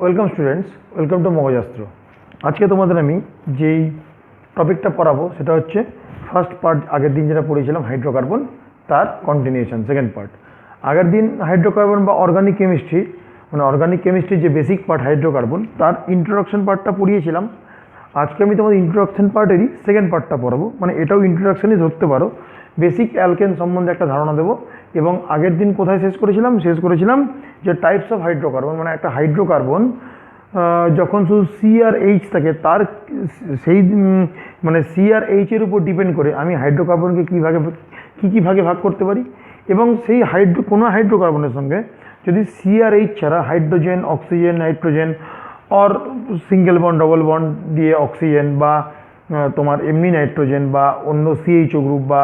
Welcome students, welcome to Mogojastro. আজকে তোমাদের আমি যেই টপিকটা পড়াবো সেটা হচ্ছে ফার্স্ট পার্ট। আগের দিন যেটা পড়েছিলাম হাইড্রোকার্বন, তার কন্টিনিউশন সেকেন্ড পার্ট। আগের দিন হাইড্রোকার্বন বা অর্গানিক কেমিস্ট্রি, মানে অর্গানিক কেমিস্ট্রির যে বেসিক পার্ট হাইড্রোকার্বন, তার ইন্ট্রোডাকশন পার্টটা পড়িয়েছিলাম। আজকে আমি তোমাদের ইন্ট্রোডাকশন পার্টেরই সেকেন্ড পার্টটা পড়াবো, মানে এটাও ইন্ট্রোডাকশনই ধরতে পারো। বেসিক অ্যালকেন সম্বন্ধে একটা ধারণা দেবো। এবং আগের দিন কোথায় শেষ করেছিলাম যে টাইপস অফ হাইড্রোকার্বন, মানে একটা হাইড্রোকার্বন যখন শুধু সি আর এইচ থাকে, তার সেই মানে সি আর এইচের উপর ডিপেন্ড করে আমি হাইড্রোকার্বনকে কী ভাগে ভাগ করতে পারি। এবং সেই কোনো হাইড্রোকার্বনের সঙ্গে যদি সি আর এইচ ছাড়া hydrogen, oxygen, nitrogen or single bond double bond দিয়ে অক্সিজেন, বা তোমার এমনি নাইট্রোজেন বা অন্য সিএইচও গ্রুপ বা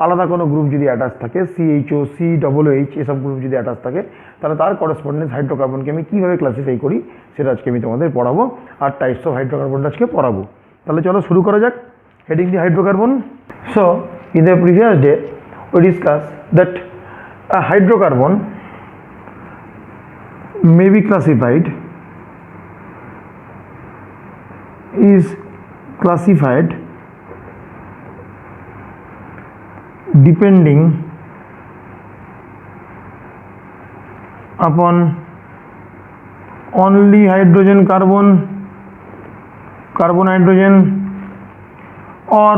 আলাদা কোনো গ্রুপ যদি অ্যাটাচ থাকে, সিএইচও, COOH এসব গ্রুপ যদি অ্যাটাচ থাকে, তাহলে তার করসপন্ডেন্স হাইড্রোকার্বনকে আমি কীভাবে ক্লাসিফাই করি সেটা আজকে আমি তোমাদের পড়াবো। আর টাইপস অফ হাইড্রোকার্বনটা আজকে পড়াবো। তাহলে চলো শুরু করা যাক। Heading the hydrocarbon. So in the previous day we discussed that a hydrocarbon may be classified depending upon only hydrogen carbon hydrogen or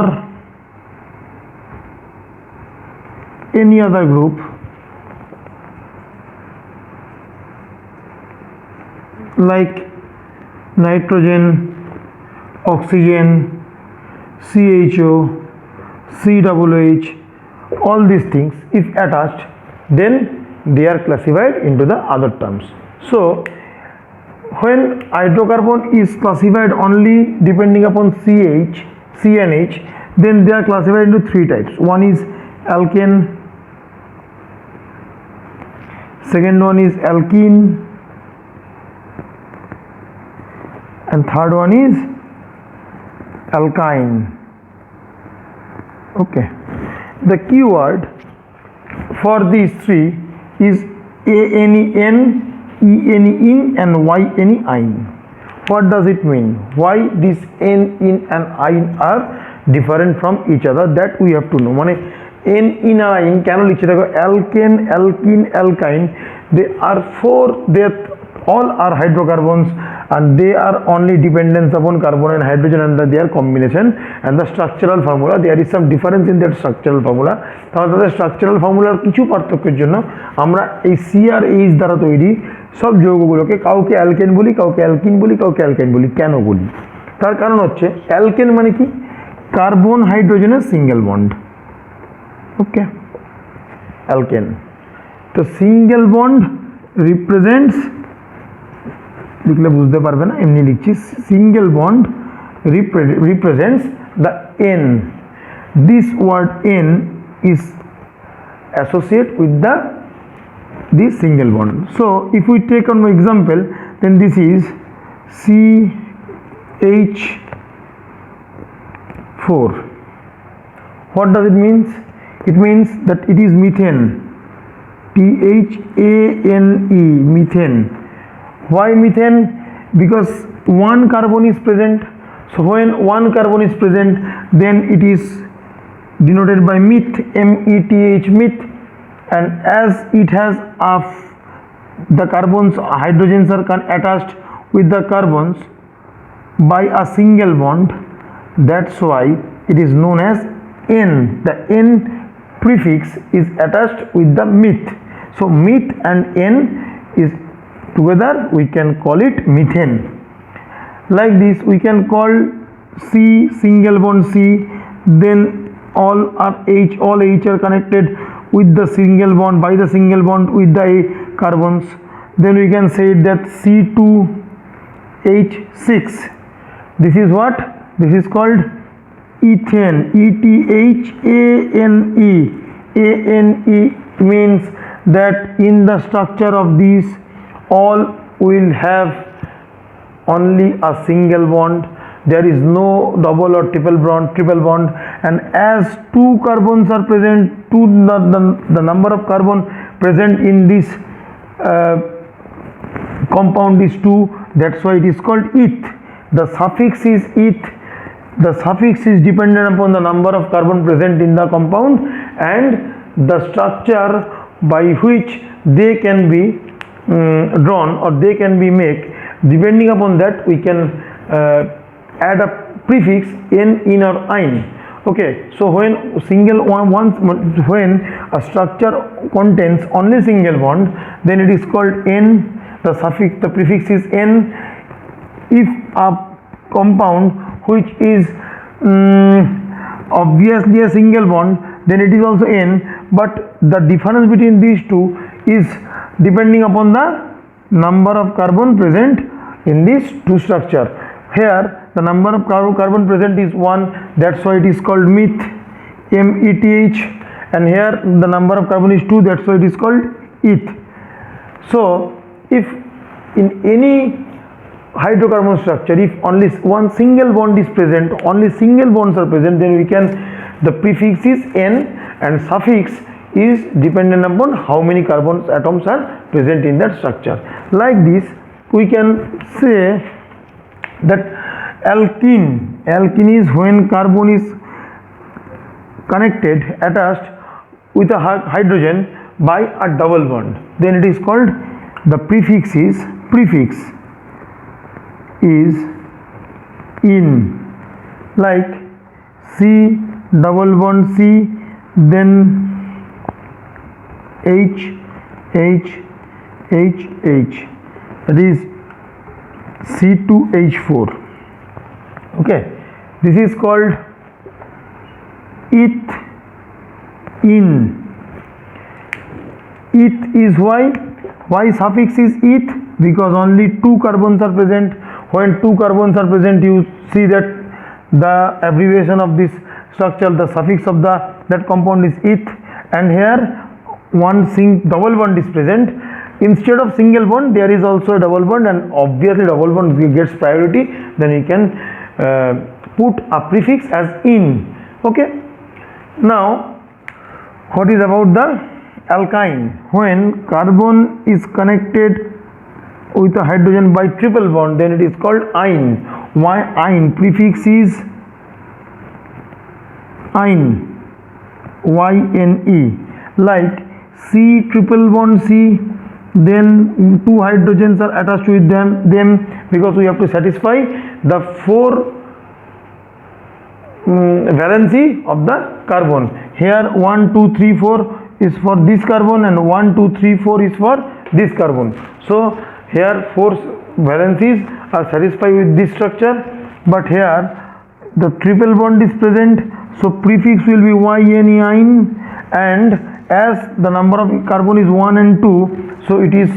any other group like nitrogen, oxygen, CHO, COOH, all these things if attached, then they are classified into the other terms. So when hydrocarbon is classified only depending upon C and H, then they are classified into three types. One is alkane, second one is alkene, and third one is alkyne. Okay, the keyword for these three is ANEN, ENEIN, and YNEIN. What does it mean? Why these N, in, and IN are different from each other? That we have to know. মানে N, in, and IN কেন লিখছে দেখো, alkane, alkene, alkyne, they are all are hydrocarbons, and they are only dependent upon carbon and hydrogen and their combination and the structural formula. There is some difference in that structural formula. তাহলে তাদের structural ফর্মুলার কিছু পার্থক্যের জন্য আমরা এই C আর H দ্বারা তৈরি সব যৌগগুলোকে কাউকে অ্যালকেন বলি, কাউকে অ্যালকিন বলি, কাউকে অ্যালকাইন বলি। কেন বলি? তার কারণ হচ্ছে অ্যালকেন মানে কি? কার্বন হাইড্রোজেনের সিঙ্গেল বন্ড। ওকে, অ্যালকেন তো সিঙ্গেল বন্ড রিপ্রেজেন্টস, লিখলে বুঝতে পারবে না, এমনি লিখছি, single bond represents the N. This word N is associated with this single bond. So if we take an example, then this is CH4. What does it mean? It means that it is methane, THANE, methane. Why methane? Because one carbon is present. So when one carbon is present, then it is denoted by meth, METH, meth. And as it has the carbons, hydrogens are attached with the carbons by a single bond, that's why it is known as N. The N prefix is attached with the meth. So meth and N is together, we can call it methane. Like this, we can call C, single bond C, then all H are connected with the single bond, by the single bond with the carbons. Then we can say that C2H6. This is what? This is called ethane, ETHANE. ANE means that in the structure of these all will have only a single bond. There is no double or triple bond, and as two carbons are present, the number of carbon present in this compound is 2, that's why it is called eth. The suffix is eth. The suffix is dependent upon the number of carbon present in the compound and the structure by which they can be drawn or they can be made. Depending upon that, we can add a prefix n, in, or ein. Okay, so when when a structure contains only single bond, then it is called n. The prefix is n. If a compound which is obviously a single bond, then it is also n, but the difference between these two is depending upon the number of carbon present in these two structure. Here the number of carbon present is 1, that's why it is called meth, meth, and here the number of carbon is 2, that's why it is called eth. So if in any hydrocarbon structure, if only one single bond is present, only single bonds are present, then we can, the prefix is n and suffix is dependent upon how many carbon atoms are present in that structure. Like this, we can say that alkene is when carbon is connected, attached with a hydrogen by a double bond, then it is called, the prefix is in. Like C double bond C, then H, that is C2H4. Okay, this is called eth in. Eth is why suffix is eth, because only 2 carbons are present. When 2 carbons are present, you see that the abbreviation of this structure, the suffix of that compound is eth, and here one double bond is present. Instead of single bond, there is also a double bond, and obviously double bond gets priority, then we can put a prefix as in. Okay, now what is about the alkyne? When carbon is connected with a hydrogen by triple bond, then it is called ein. Why ein? Prefix is ein, Y-N-E. Like C triple bond C, then 2 hydrogens are attached with them because we have to satisfy the 4 valency of the carbon. Here 1, 2, 3, 4 is for this carbon, and 1, 2, 3, 4 is for this carbon. So here 4 valencies are satisfied with this structure, but here the triple bond is present, so prefix will be Y-N-E, ein, and as the number of carbon is 1 and 2, so it is,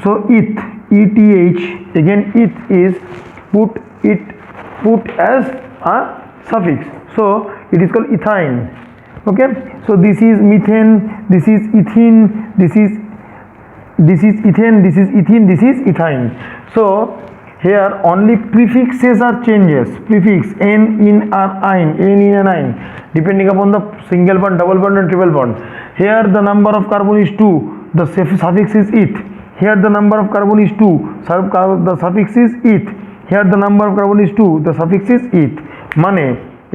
so eth, ETH, again eth is put as a suffix, so it is called ethyne. Okay, so this is methane, this is ethene, this is ethane, this is ethene, this is ethyne. So here only prefixes are changes, prefix n, in, or ein, n, in, and ein, depending upon the single bond, double bond, and triple bond. Here the number of carbon is 2, the suffix is eth. Here the number of carbon is 2, the suffix is eth. Here the number of carbon is 2, the suffix is eth. মানে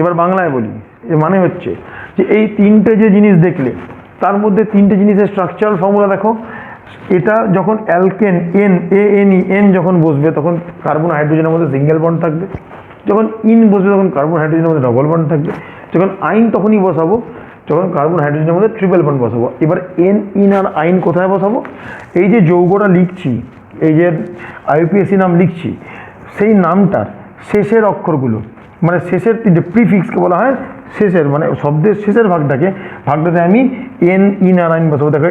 এবার বাংলায় বলি, এর মানে হচ্ছে যে এই তিনটে যে জিনিস দেখলে, তার মধ্যে তিনটে জিনিসের স্ট্রাকচারাল ফর্মুলা দেখো। এটা যখন অ্যালকেন এন, এন যখন বসবে, তখন কার্বন হাইড্রোজেনের মধ্যে সিঙ্গেল বন্ড থাকবে। যখন ইন বসবে, তখন কার্বন হাইড্রোজেনের মধ্যে ডবল বন্ড থাকবে। যখন আইন তখনই বসাবো যখন কার্বন হাইড্রোজেনের মধ্যে ট্রিপল বন্ড বসাবো। এবার এন, ইন, আর আইন কোথায় বসাবো? এই যে যৌগটা লিখছি, এই যে IUPAC নাম লিখছি, সেই নামটার শেষের অক্ষরগুলো, মানে শেষের যে প্রিফিক্সকে বলা হয়, শেষের মানে শব্দের শেষের ভাগটাতে আমি এন, ইন, আর আইন বসাবো। দেখো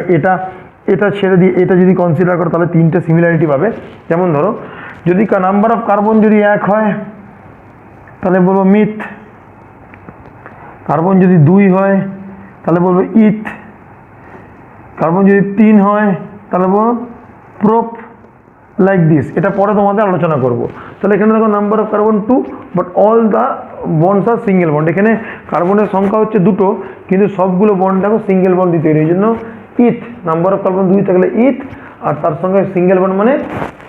এটা ছেড়ে দিয়ে এটা যদি কনসিডার করো, তাহলে তিনটে সিমিলারিটি পাবে। যেমন ধরো, যদি নাম্বার অফ কার্বন যদি 1 হয়, তাহলে বলবো মিথ। কার্বন যদি 2 হয়, তাহলে বলবো ইথ। কার্বন যদি 3 হয়, তাহলে বলবো প্রোপ। লাইক দিস, এটা পরে তোমাদের আলোচনা করব। তাহলে এখানে দেখো number of carbon 2, but all the bonds are single bond. এখানে কার্বনের সংখ্যা হচ্ছে 2টো, কিন্তু সবগুলো বন্ড দেখো সিঙ্গেল বন্ড দিতে, এই জন্য ইথ। নাম্বার অফ কার্বন 2 থাকলে ইথ, আর তার সঙ্গে সিঙ্গেল বন্ড মানে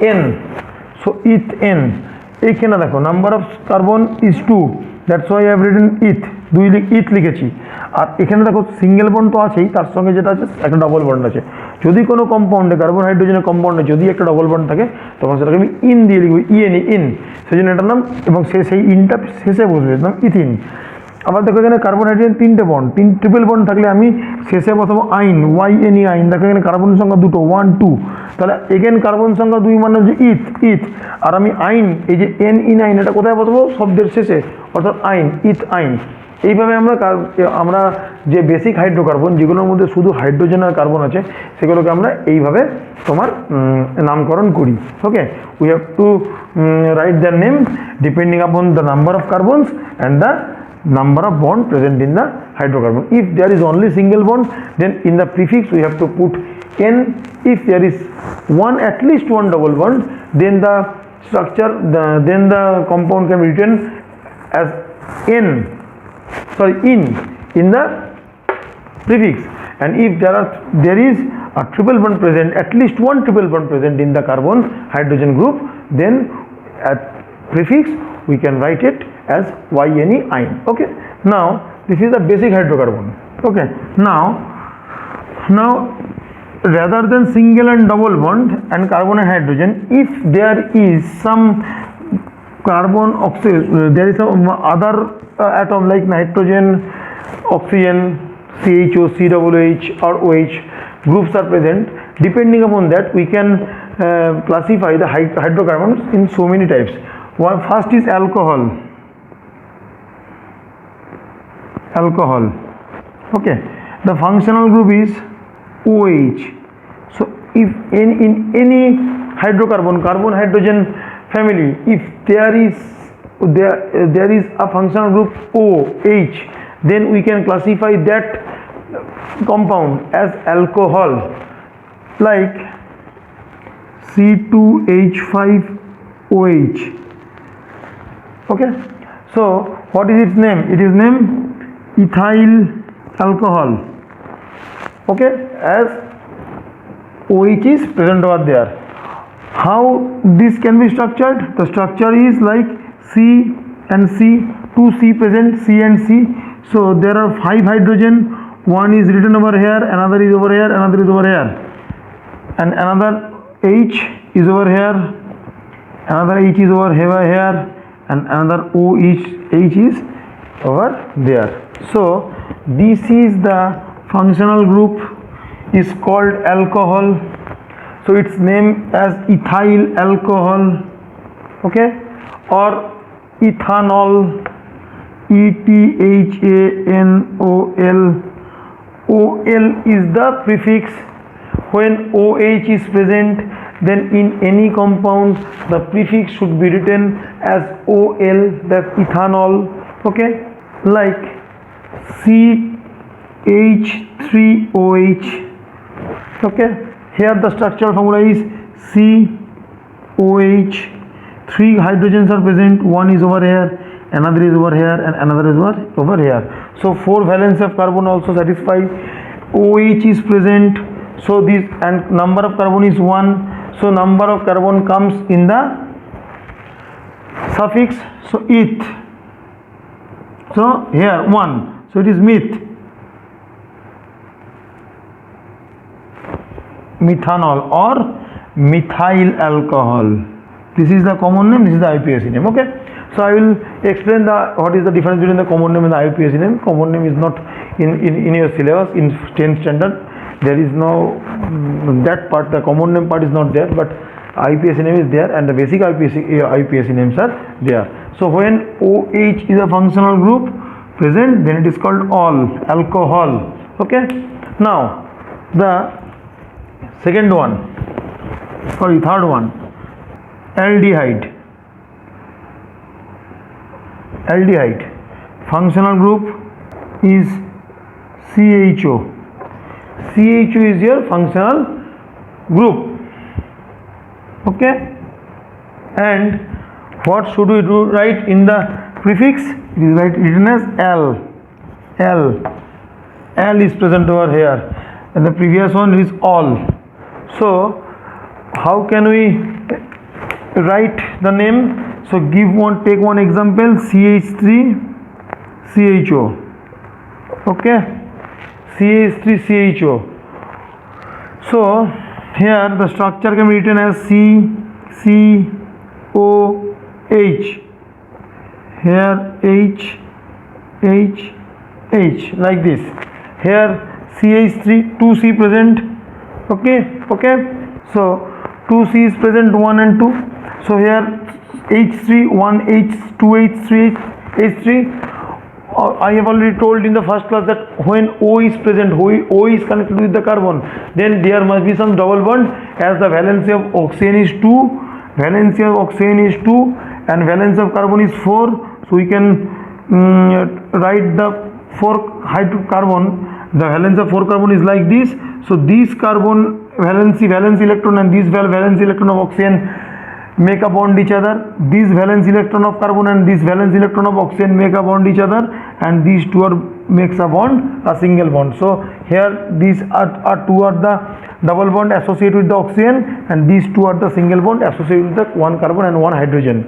এন। so ethane, এইখানে দেখো number of carbon is 2, that's why I have written eth, দুই ইথ লিখেছি। আর এখানে দেখো সিঙ্গেল বন্ড তো আছেই, তার সঙ্গে যেটা আছে একটা ডবল বন্ড আছে। যদি কোনো কম্পাউন্ডে কার্বন হাইড্রোজেনের কম্পাউন্ডে যদি একটা ডবল বন্ড থাকে তখন সেটাকে আমি ইন দিয়ে লিখবো, ইএনই, ইন, সেই জন্য এটার নাম, এবং সেই ইনটা শেষে বসবে, নাম ইথিন। আবার দেখো এখানে কার্বন হাইড্রোজেন তিনটে বন্ড, ট্রিপল বন্ড থাকলে আমি শেষে বসাবো আইন, ওয়াইএনই, আইন। দেখো এখানে কার্বন সংখ্যা দুটো, 1 2, তাহলে এগেন কার্বন সংখ্যা 2 মানে হচ্ছে ইথ। আর আমি আইন, এই যে এন ইন আইন, এটা কোথায় বসাবো? শব্দের শেষে, অর্থাৎ আইন, ইথ আইন। এইভাবে আমরা যে বেসিক হাইড্রোকার্বন, যেগুলোর মধ্যে শুধু হাইড্রোজেন আর কার্বন আছে, সেগুলোকে আমরা এইভাবে তোমার নামকরণ করি। Okay, we have to write their name depending upon the number of carbons and the number of bond present in the hydrocarbon. If there is only single bond, then in the prefix we have to put N. If there is at least one double bond, then the structure, then the compound can be written as in the prefix. And if there is a triple bond present, at least one triple bond present in the carbon hydrogen group, then at prefix we can write it as YNE ion. Okay, now this is the basic hydrocarbon. Okay, now rather than single and double bond and carbon and hydrogen, if there is some carbon oxide, there is some other atom like nitrogen, oxygen, CHO, COOH or OH groups are present. Depending upon that, we can classify the hydrocarbons in so many types. One first is alcohol. Okay, the functional group is OH. So if in any hydrocarbon, carbon hydrogen family, if there is a functional group OH, then we can classify that compound as alcohol, like C2H5OH. Okay, so what is its name? It is named ethyl alcohol. Okay, as OH is present over there. How this can be structured? The structure is like C and C, 2 C present, C and C. So there are 5 hydrogen, one is written over here, another is over here, another is over here, and another H is over here, another H is over here, and another H is over there. So this is the functional group, is called alcohol. So its name as ethyl alcohol. Okay, or ethanol, ETHANOL. OL is the prefix. When OH is present, then in any compound the prefix should be written as OL, that ethanol. Okay, like CH3OH. Okay, here the structural formula is COH. 3 hydrogens are present, one is over here, another is over here, and another is over here. So 4 valence of carbon also satisfied. OH is present, so this, and number of carbon is 1, so number of carbon comes in the suffix, so eth. So here 1, so it is methanol or methyl alcohol. This is the common name, this is the IPSC name. Okay, so I will explain what is the difference between the common name and the IPSC name. Common name is not in your syllabus in 10th standard. There is no that part, the common name part is not there, but IPSC name is there, and the basic IPSC names are there. So when OH is a functional group present, then it is called alcohol. Okay, now the third one, aldehyde. Functional group is CHO. CHO is your functional group. Okay, and what should we do? Write in the prefix, it is written as L. L is present over here, and the previous one is all. So how can we write the name. So take one example, CH3 CHO. Okay, CH3 CHO. So here the structure can be written as CCOH. Here H like this. Here CH3 2C present. Okay. So 2C is present, 1 and 2. So here H3 1H 2H 3H H3. I have already told in the first class that when O is present, O is connected with the carbon, then there must be some double bond, as the valency of oxygen is 2, and valence of carbon is 4. So we can write the 4 hydrocarbon. The valence of 4 carbon is like this. So this carbon valence electron and this valence electron of oxygen make a bond each other. This valence electron of carbon and this valence electron of oxygen make a bond each other, and these two makes a bond, a single bond. So here these are two are the double bond associated with the oxygen, and these two are the single bond associated with the one carbon and one hydrogen.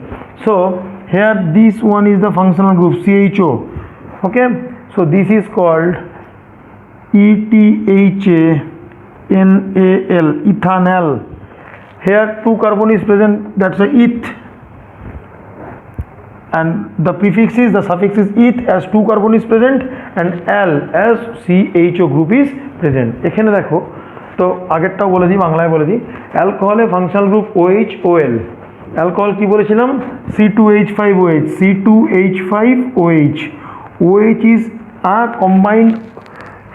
So here this one is the functional group CHO. Okay, so this is called ETHANAL, ethanal. Here 2 carbon is present, that's a eth, and the suffix is eth, as 2 carbon is present, and L as CHO group is present. এখানে দেখো তো আগেরটাও বলে দিই, বাংলায় বলে দিই। অ্যালকোহলে functional group OH OL। Alcohol কি বলেছিলাম? C2H5OH, C2H5OH। OH is a combined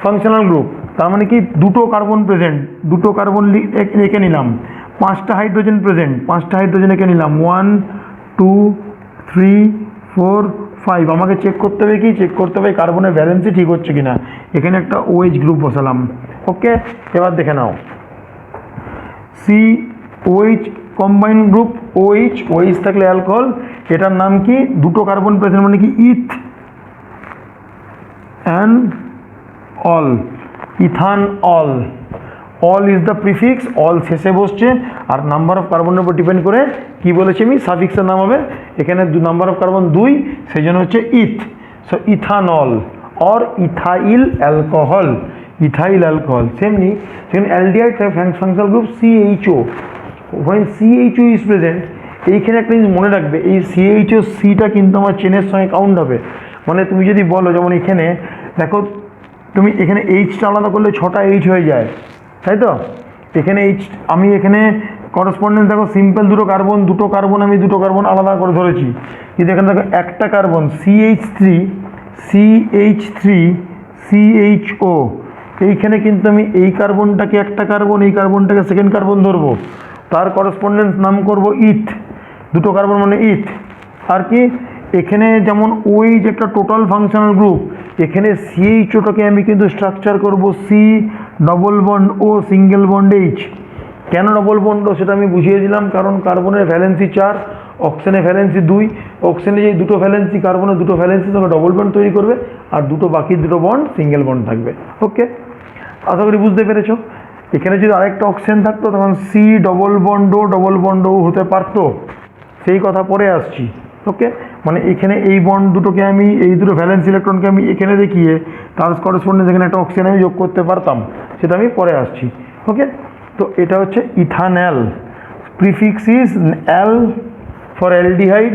functional group, তার মানে কি দুটো কার্বন প্রেজেন্ট, দুটো কার্বন রেখে নিলাম, 5টা হাইড্রোজেন প্রেজেন্ট, 5টা হাইড্রোজেন এঁকে নিলাম, 1 2 3 4 5। আমাকে চেক করতে হবে কার্বনের ভ্যালেন্সি ঠিক হচ্ছে কিনা। এখানে একটা OH গ্রুপ বসালাম। ওকে, এবার দেখে নাও, COH কম্বাইন্ড গ্রুপ OH থাকলে অ্যালকোহল, এটার নাম কি? দুটো কার্বন প্রেজেন্ট মানে কি eth and ol, ethanol. Ol is the prefix, ol শেষে বসছে, আর নাম্বার অফ কার্বনের উপর ডিপেন্ড করে কি বলেছি আমি, সাফিক্সের নাম হবে। এখানে নাম্বার অফ কার্বন 2, সেই জন্য হচ্ছে eth. So ethanol or ethyl alcohol, সেমনি সেখানে aldehyde functional group CHO। when CHO is present, এইখানে একটা জিনিস মনে রাখবে, এই CHO সিটা কিন্তু আমার চেনের সঙ্গে কাউন্ট হবে। মানে তুমি যদি বলো, যেমন এখানে দেখো, তুমি এখানে এইচটা আলাদা করলে 6টা H হয়ে যায়, তাই তো? এখানে আমি এখানে করসপন্ডেন্স দেখো, সিম্পল দুটো কার্বন আমি দুটো কার্বন আলাদা করে ধরেছি, কিন্তু এখানে দেখো একটা কার্বন CH3 CHO। এইখানে কিন্তু আমি এই কার্বনটাকে একটা কার্বন, এই কার্বনটাকে সেকেন্ড কার্বন ধরবো, তার করসপন্ডেন্স নাম করব ইথ, দুটো কার্বন মানে ইথ। আর কি এখানে যেমন OH একটা টোটাল ফাংশনাল গ্রুপ, এখানে CHOটাকে আমি কিন্তু স্ট্রাকচার করব C double bond O single bond H। কেন ডবল বন্ড O সেটা আমি বুঝিয়ে দিলাম, কারণ কার্বনের ভ্যালেন্সি 4, অক্সিজেনের ভ্যালেন্সি 2। অক্সিজেনে যে দুটো ভ্যালেন্সি, কার্বনের দুটো ভ্যালেন্সি তখন ডবল বন্ড তৈরি করবে, আর বাকি দুটো বন্ড সিঙ্গেল বন্ড থাকবে। ওকে, আশা করি বুঝতে পেরেছো। এখানে যদি আরেকটা অক্সিজেন থাকতো তখন C ডবল বন্ড O হতে পারতো, সেই কথা পরে আসছি। ওকে, মানে এখানে এই বন্ড দুটোকে আমি, এই দুটো ভ্যালেন্স ইলেকট্রনকে আমি এখানে দেখিয়ে তার করসপন্ডেন্স এখানে একটা অক্সিজেন আমি যোগ করতে পারতাম, সেটা আমি পরে আসছি। ওকে, তো এটা হচ্ছে ethanol. Prefix is L for aldehyde,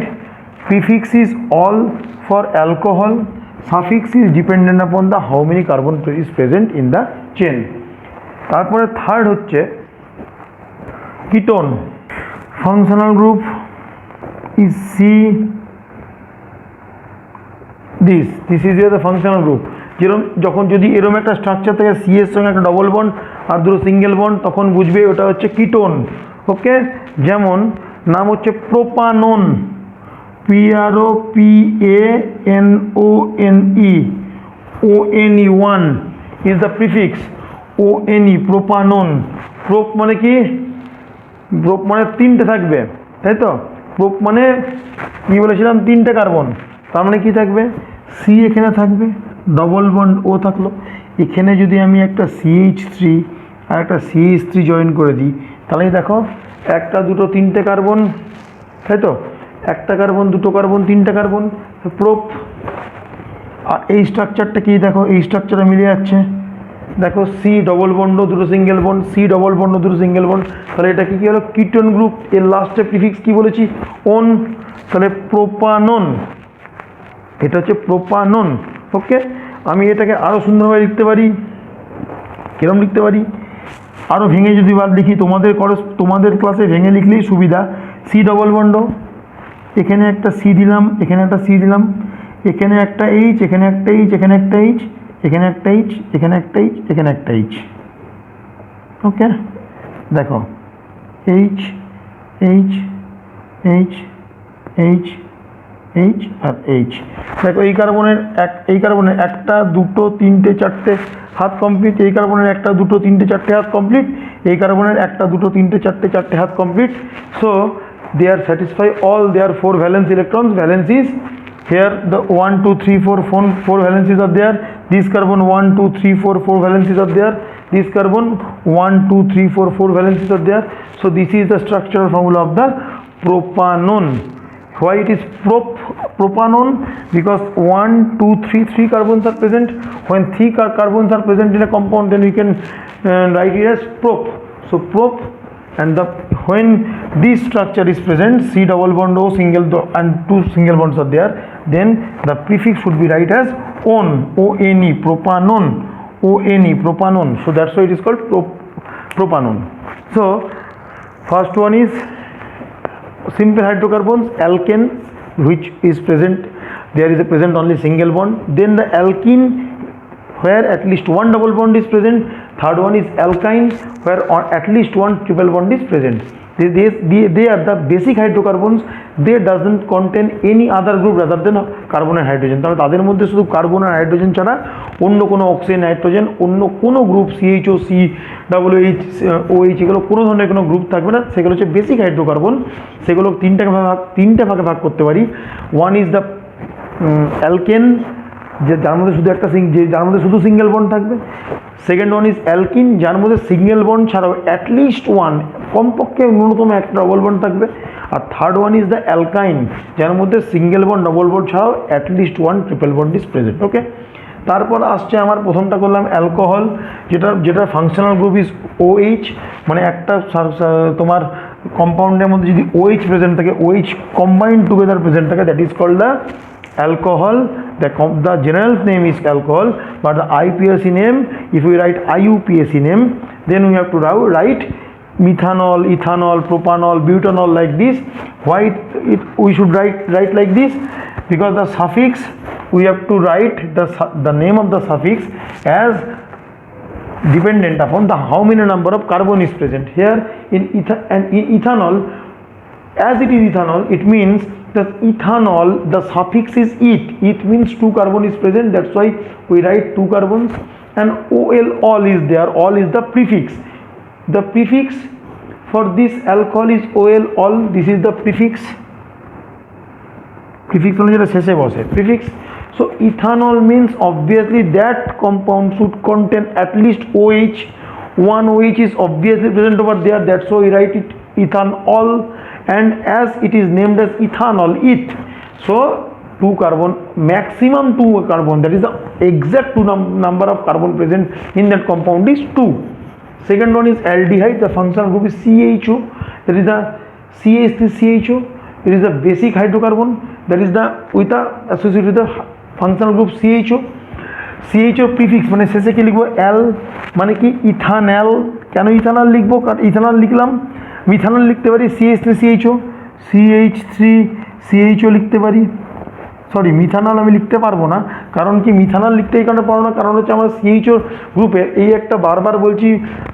prefix is all for alcohol, suffix is dependent upon the how many carbon is present in the chain. তারপরে থার্ড হচ্ছে ketone. Functional group is C, this is the functional group। যেরকম যখন যদি এরকম একটা structure থেকে C এর সঙ্গে একটা ডবল বন্ড আর দুটো সিঙ্গেল বন্ড, তখন বুঝবে ওটা হচ্ছে কিটোন। ওকে, যেমন নাম হচ্ছে propanone, PROPANONE, ONE1 is the prefix, ONE propanone. Prop মানে কি? প্রোপ মানে 3টে থাকবে, তাই তো? প্রোপ মানে কি বলেছিলাম, 3টে কার্বন, তার মানে কি থাকবে, C এখানে থাকবে, ডবল বন্ড O থাকলো। এখানে যদি আমি একটা CH3 আর একটা CH3 জয়েন করে দিই, তাহলে দেখো একটা দুটো 3টে কার্বন, তাই তো, একটা কার্বন, দুটো কার্বন, তিনটা কার্বন, প্রোপ। আর এই স্ট্রাকচারটা কি দেখো, এই স্ট্রাকচারটা মিলে যাচ্ছে, দেখো সি ডবল বন্ড দুটো single bond, C double bond দুটো সিঙ্গেল বন্ড, তাহলে এটা কি হলো, কিটোন গ্রুপ। এর লাস্টে প্রিফিক্স কি বলেছি, ওন, তাহলে প্রোপানন, এটা হচ্ছে প্রোপানন। ওকে, আমি এটাকে আরও সুন্দরভাবে লিখতে পারি, কিরম লিখতে পারি, আরও ভেঙে যদি বার লিখি, তোমাদের ক্লাসে ভেঙে লিখলেই সুবিধা। সি ডবল বন্ড, এখানে একটা সি দিলাম, এখানে একটা সি দিলাম, এখানে একটা এইচ, এখানে একটা এইচ, এখানে একটা এইচ, এখানে একটা এইচ, এখানে একটা এইচ, এখানে একটা এইচ। ওকে, দেখো H H H H H আর এইচ। দেখো এই কার্বনের একটা, দুটো, তিনটে, চারটে হাত কমপ্লিট, এই কার্বনের একটা, দুটো, তিনটে, চারটে হাত কমপ্লিট, এই কার্বনের একটা, দুটো, তিনটে, চারটে, চারটে হাত complete. So they are satisfy all their 4 valence electrons. Valence is here, the 1 2 3 4 4 valences are there. This carbon 1 2 3 4 4 valences are there. This carbon 1 2 3 4 4 valences are there. So this is the structural formula of the propanone. Why it is propanone? Because 1 2 3 carbons are present. When 3 carbons are present in a compound, then we can write it as prop. So prop, and when this structure is present, C double bond O single and 2 single bonds are there, then the prefix should be write as on, O-N-E, propanone, O-N-E, propanone. So that's why it is called propanone. So first one is simple hydrocarbons, alkane, which is present, there is a present only single bond. Then the alkene, where at least one double bond is present. Third one is alkyne, where at least one triple bond is present. They are the basic hydrocarbons. They doesn't contain any other group rather than carbon and hydrogen. তাহলে তাদের মধ্যে শুধু carbon আর hydrogen ছাড়া অন্য কোনো oxygen, nitrogen, অন্য কোনো group CHO, COOH, OH এগুলো কোনো ধরনের কোনো গ্রুপ থাকবে না। সেগুলো হচ্ছে বেসিক হাইড্রোকার্বন। সেগুলো তিনটে ভাগে ভাগ করতে পারি। ওয়ান ইজ দ্য অ্যালকেন, যার মধ্যে শুধু সিঙ্গেল বন্ড থাকবে। সেকেন্ড ওয়ান ইজ অ্যালকিন, যার মধ্যে সিঙ্গেল বন্ড ছাড়াও অ্যাটলিস্ট ওয়ান, কমপক্ষে ন্যূনতম একটা ডবল বন্ড থাকবে। আর third one is the alkyne, যার মধ্যে সিঙ্গেল বন্ড, ডবল বন্ড ছাড়াও at least one triple bond is present. Okay, তারপর আসছে আমার প্রথমটা করলাম অ্যালকোহল, যেটা ফাংশনাল গ্রুপ ইজ OH, মানে একটা তোমার কম্পাউন্ডের মধ্যে যদি OH প্রেজেন্ট থাকে, OH কম্বাইন্ড টুগেদার প্রেজেন্ট থাকে, that is called the alcohol. The general name is alcohol, but the IPSC name, if we write IUPAC name, then we have to write methanol, ethanol, propanol, butanol like this. Why we should write like this? Because the suffix, we have to write the name of the suffix as dependent upon the how many number of carbon is present. Here in ethanol, as it is ethanol, it means that ethanol, the suffix is it. It means 2 carbon is present. That's why we write 2 carbons. And OL, all is there. All is the prefix. The prefix for this alcohol is OL, all. This is the prefix. Prefix মানে যেটা শেষে বসে, prefix. So ethanol means obviously that compound should contain at least OH. One OH is obviously present over there. That's why we write it ethanol. And as it is named as ethanol, so 2 carbon, maximum 2 carbon, that is the exact number of carbon present in that compound is 2. Second one is aldehyde, the functional group is CHO, that is the CH3CHO. It is the basic hydrocarbon, that is the associated with the functional group CHO. CHO prefix মানে শেষে কি লিখবো, L, মানে কি ethanol. কেন ethanol লিখবো, কারণ ethanol লিখলাম। মিথানল লিখতে পারি CH3CHO লিখতে পারি। সরি, মিথানল আমি লিখতে পারবো না, কারণ কি মিথানল লিখতে এই কারণে পারবো না, কারণ হচ্ছে আমার CHO গ্রুপের এই একটা, বারবার বলছি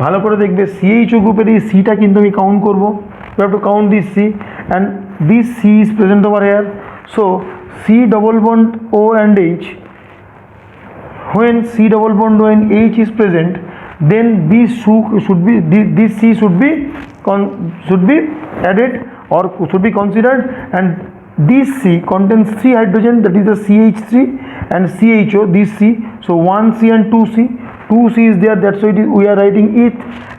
ভালো করে দেখবে, CHO গ্রুপের এই সিটা কিন্তু আমি কাউন্ট করবো। You have to count this C, and this C is present over here. So C double bond O and H, when C double bond O and H is present, then this C should be added or should be considered, and this C contains 3 hydrogen, that is the CH3 and CHO, this C. So 1C and 2C. 2C is there, that's why we are writing it.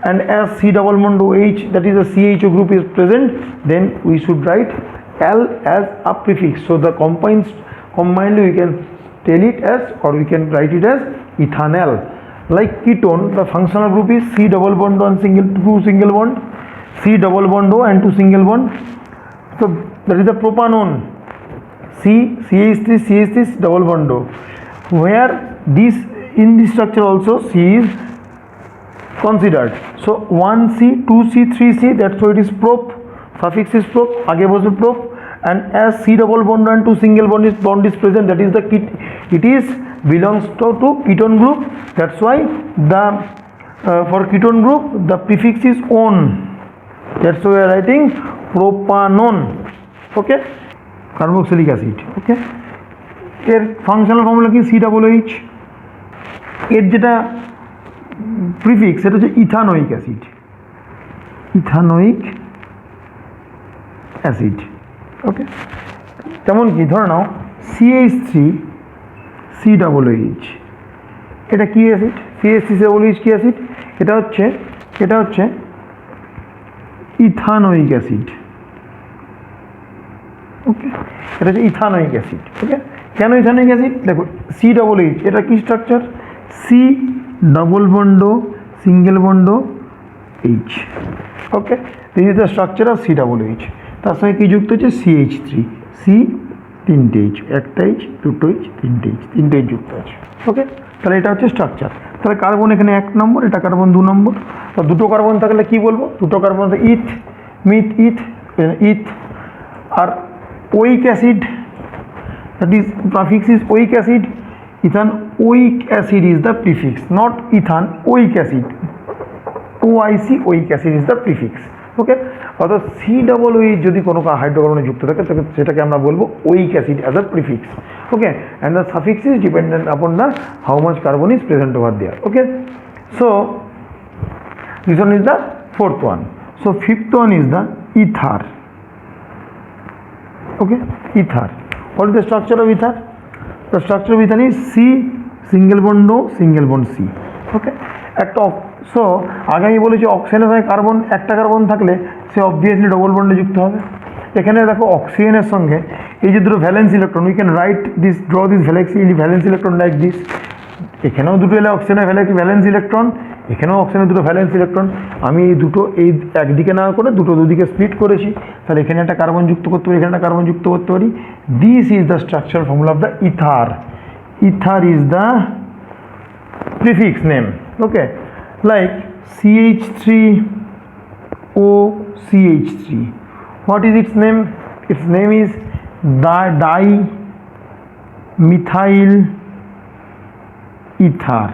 And as C double bond OH, that is the CHO group is present, then we should write L as a prefix. So the combinedly we can tell it as, or we can write it as ethanol. Like ketone, the functional group is C double bond and two single bond, C double bond O and two single bond. So that is the propanone, CH3 double bond O, where this in this structure also C is considered. So 1C, 2C, 3C, that's why it is prop, suffix is prop, आगे बसो prop, and as C double bond and two single bond is present, that is the it is belongs to ketone group. That's why the for ketone group the prefix is on. That's why we are writing propanone. Okay, carboxylic acid. Okay, এর functional formula কি COOH, এর যেটা prefix সেটা হচ্ছে ethanoic acid, ethanoic acid. ওকে, তেমন কি ধরে নাও CH3 COOH, এটা কি অ্যাসিড? CH3 COOH কি অ্যাসিড? এটা হচ্ছে ইথানোইক অ্যাসিড। ওকে, এটা হচ্ছে ইথানোইক অ্যাসিড। ওকে, কেন ইথানোইক অ্যাসিড? দেখো COOH এটা কি structure? C double bond single bond H. Okay, this is the structure of COOH. তার সঙ্গে কি যুক্ত হচ্ছে? CH3, C তিনটে H, একটা H, দুটো H, তিনটে H যুক্ত আছে। ওকে, তাহলে এটা হচ্ছে স্ট্রাকচার। তাহলে কার্বন এখানে 1 নম্বর, এটা কার্বন 2 নম্বর। তো দুটো কার্বন থাকলে কি বলবো? দুটো কার্বন ইথ, মিথ, ইথ। আর oic acid, that is prefix is oic acid. Ethanoic acid is the prefix, not ethanoic acid. OIC, oic acid is the prefix. ওকে, অর্থাৎ COOH যদি কোনো হাইড্রোকার্বনে যুক্ত থাকে তবে সেটাকে আমরা বলবো oic acid as a prefix. Okay, and the suffix is dependent upon the how much carbon is present over there. Okay, so this one is the fourth one. So fifth one is the ether. Okay, ether. What is the structure of ether? The structure of ether is C single bond O single bond C. Okay, একটা so আগে আমি বলেছি অক্সিজেনের সঙ্গে carbon, একটা carbon থাকলে সে obviously double বন্ডে যুক্ত হবে। এখানে দেখো অক্সিজেনের সঙ্গে এই যে দুটো valence electron, we can write this, draw this valence electron like this. এখানেও দুটো এলে অক্সিজেনের ভ্যালেন্স ইলেকট্রন, এখানেও অক্সিজেনের দুটো ভ্যালেন্স ইলেকট্রন। আমি এই দুটো এই একদিকে না করে দুটো দুদিকে স্প্লিট করেছি, তাহলে এখানে একটা কার্বন যুক্ত করতে পারি, এখানে একটা কার্বন যুক্ত করতে পারি। This is the structure formula of the ether. Ether is the prefix name. Okay, like CH3OCH3. What is its name? Its name is dimethyl ether.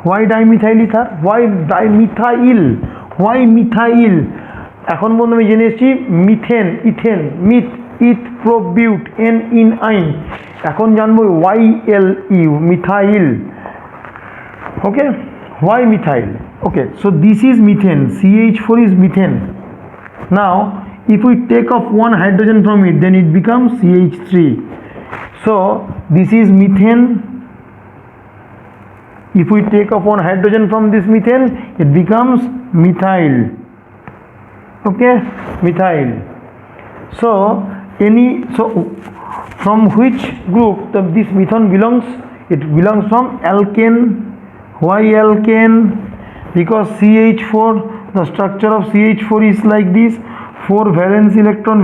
Why dimethyl ether? Why dimethyl? Why methyl? এখন বন্ধু আমি জেনে এসেছি methane, ethane, meth, eth, প্রোবিউট, ane ene yne. এখন জানবো YLU, methyl. Okay, why methyl? Okay, so this is methane, CH4 is methane. Now if we take off one hydrogen from it, then it becomes CH3. So this is methane. If we take off one hydrogen from this methane, it becomes methyl. Okay, methyl. So from which group this methane belongs? It belongs from alkane. Why alkane? Because CH4, the structure of CH4 is like this. 4 valence electron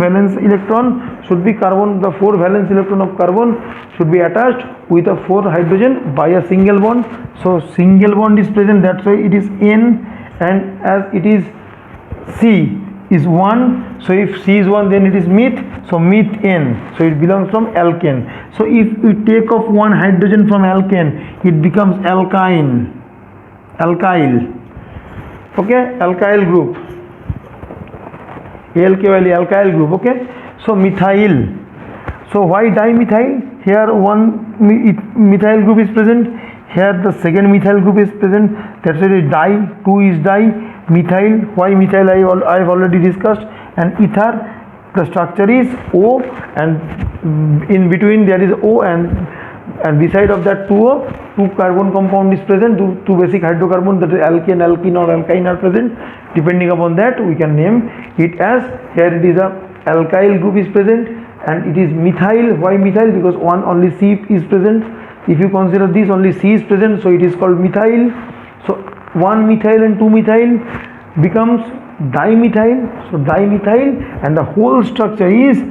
should be carbon. The 4 valence electron of carbon should be attached with a 4 hydrogen by a single bond. So single bond is present, that's why it is N, and as it is C is 1, so if C is 1 then it is meth, so methane, so it belongs from alkane. So if we take off one hydrogen from alkane, it becomes alkyl. Okay, alkyl group, ALKYL, alkyl group. Okay, so methyl. So why dimethyl? Here one methyl group is present, here the second methyl group is present, that's why di, 2 is di. Methyl, why methyl I have already discussed. And ether, the structure is O, and in between there is O, and beside of that 2O, 2 carbon compound is present, 2 basic hydrocarbon, that is alkane, alkene or alkyne are present. Depending upon that we can name it as, here it is a alkyl group is present, and it is methyl. Why methyl? Because one only C is present. If you consider this, only C is present, so it is called methyl. So 1 methyl and 2 methyl becomes dimethyl. So dimethyl, and the whole structure is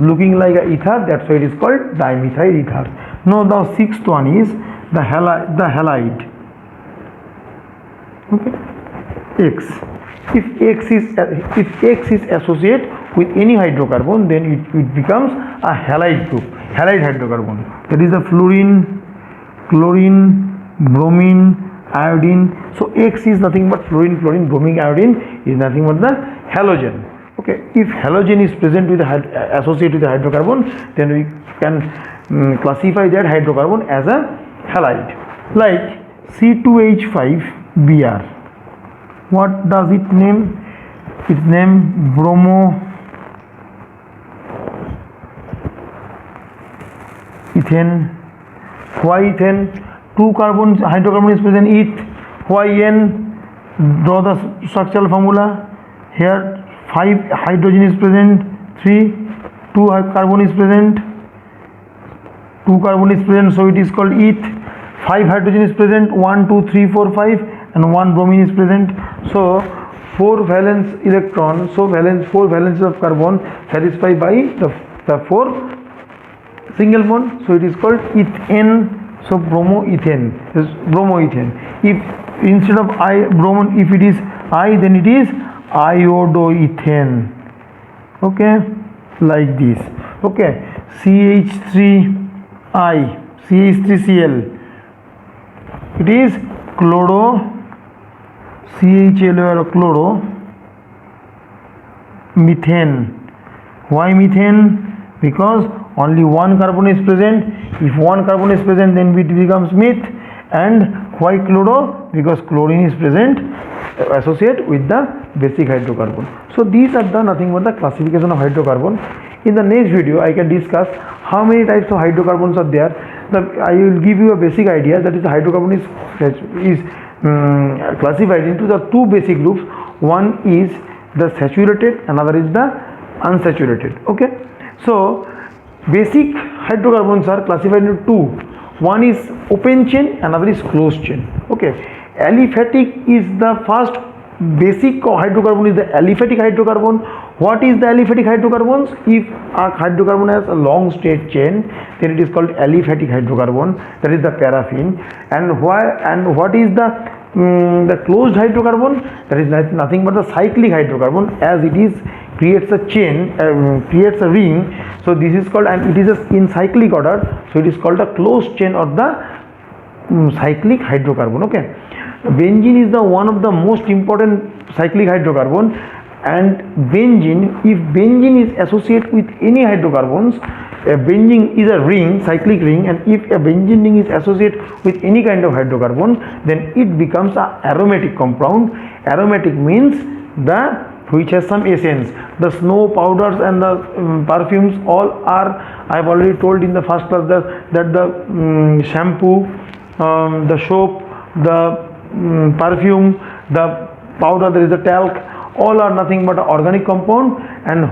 looking like a ether. That's why it is called dimethyl ether. Now the sixth one is the halide. Okay, X. If X is associated with any hydrocarbon, then it becomes a halide group, halide hydrocarbon. That is the fluorine, chlorine, bromine, iodine. So X is nothing but fluorine, chlorine, bromine, iodine is nothing but the halogen. Okay, if halogen is present with associated with the hydrocarbon, then we can classify that hydrocarbon as a halide. Like C2H5Br. What does it name? Its name bromoethane. Why ethane? 2 hydrocarbon is present. Eth. Why N? Draw the structural formula. Here 5 hydrogen is present. 2 carbon is present. 2 carbon is present, so it is called eth. 5 hydrogen is present. 1, 2, 3, 4, 5, and 1 bromine is present. So 4 valence electron. So 4 valences of carbon satisfied by the 4 single bond. So it is called ethane. So bromoethane is bromoethane. If instead of if it is I, then it is iodoethane. Okay, like this. Okay, CH3I, CH3Cl. It is chloro, CHL or chloro methane. Why methane? Because only 1 carbon is present. If 1 carbon is present, then it becomes meth. And why chloro? Because chlorine is present associated with the basic hydrocarbon. So these are the nothing but the classification of hydrocarbon. In the next video, I can discuss how many types of hydrocarbons are there. I will give you a basic idea, that is the hydrocarbon is classified into the 2 basic groups. One is the saturated, another is the unsaturated. Okay, so basic hydrocarbons are classified into 2. One is open chain, another is closed chain. Okay, aliphatic is the first basic hydrocarbon, is the aliphatic hydrocarbon. What is the aliphatic hydrocarbons? If a hydrocarbon has a long straight chain, then it is called aliphatic hydrocarbon. That is the paraffin. And what is the closed hydrocarbon? That is nothing but the cyclic hydrocarbon, as it is creates a chain, creates a ring. So this is called, and it is in cyclic order, so it is called a closed chain or the cyclic hydrocarbon. Okay, benzene is the one of the most important cyclic hydrocarbon. And benzene, if benzene is associated with any hydrocarbons, benzene is a ring, cyclic ring, and if a benzene ring is associated with any kind of hydrocarbon, then it becomes a aromatic compound. Aromatic means which has some essence. The snow powders and the perfumes all are, I have already told in the first class that the shampoo, the soap, the perfume, the powder, there is a talc, all are nothing but an organic compound, and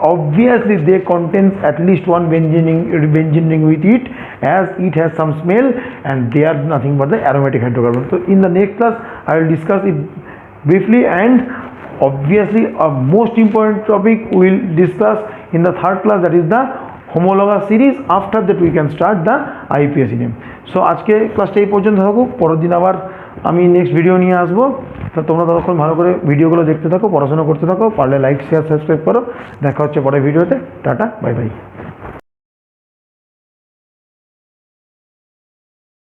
obviously they contain at least one benzene ring with it, as it has some smell, and they are nothing but the aromatic hydrocarbon. So in the next class I will discuss it briefly, and obviously a most important topic we will discuss in the 3rd class, that is the homologous series. After that we can start the IPSE name. So আজকে ক্লাসটা এই পর্যন্ত থাকুক, পরের দিন আবার আমি next video নিয়ে আসবো। তো তোমরা ততক্ষণ ভালো করে ভিডিওগুলো দেখতে থাকো, পড়াশোনা করতে থাকো, পারলে লাইক শেয়ার সাবস্ক্রাইব করো। দেখা হচ্ছে পরের ভিডিওতে। Tata, bye bye.